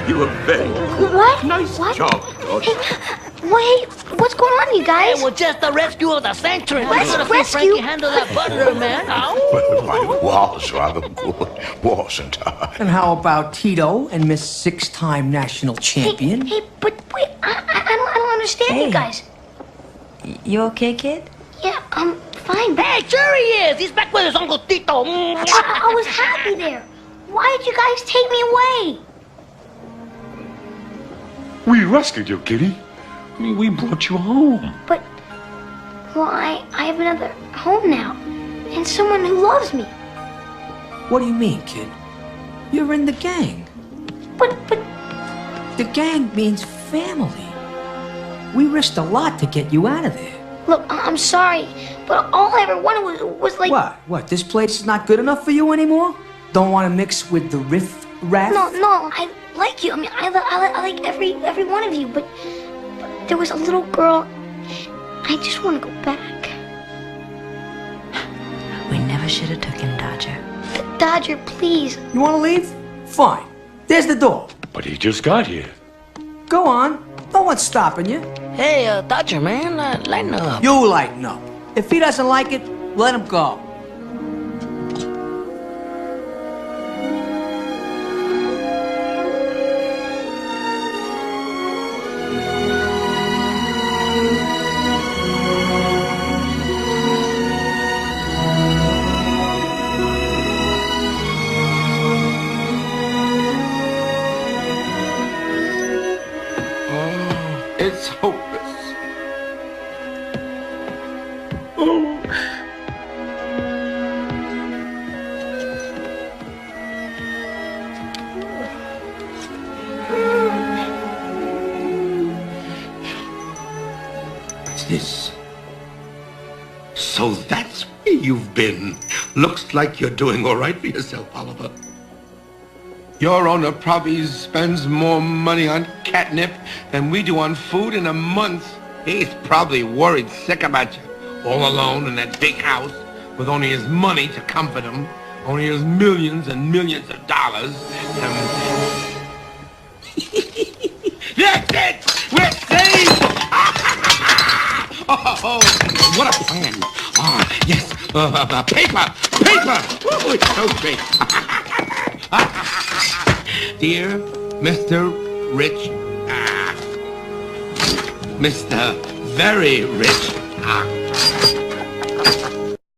You were very good. What? Nice What? job, Roger. Wait, what's going on, you guys? It was just the rescue of the sanctuary. Rescue? Frankie handle that butler, man. Well, it was rather good, wasn't I? And how about Tito and Miss Six-Time National Champion? Hey, but wait, I don't understand you guys. You okay, kid? Yeah, I'm fine. Hey, sure he is. He's back with his Uncle Tito. I was happy there. Why did you guys take me away? We rescued you, Kitty. I mean, we brought you home. But, well, I have another home now. And someone who loves me. What do you mean, kid? You're in the gang. But, The gang means family. We risked a lot to get you out of there. look, I'm sorry. But all I ever wanted was like... What? This place is not good enough for you anymore? Don't want to mix with the riff-raff? No, I like you. I mean, I like every one of you, but there was a little girl. I just want to go back. We never should have took him, Dodger. Dodger, please. You want to leave? Fine. There's the door. But he just got here. Go on. No one's stopping you. Hey, Dodger, man, lighten up. You lighten up. If he doesn't like it, let him go. It's hopeless. Oh. What's this? So that's where you've been. Looks like you're doing all right for yourself, Oliver. Your owner probably spends more money on catnip than we do on food in a month. He's probably worried sick about you, all alone in that big house with only his money to comfort him, only his millions and millions of dollars. That's it! We're saved! Oh, what a plan! Oh, yes, paper! Oh, it's so great! Dear Mr. Rich, Mr. Very Rich,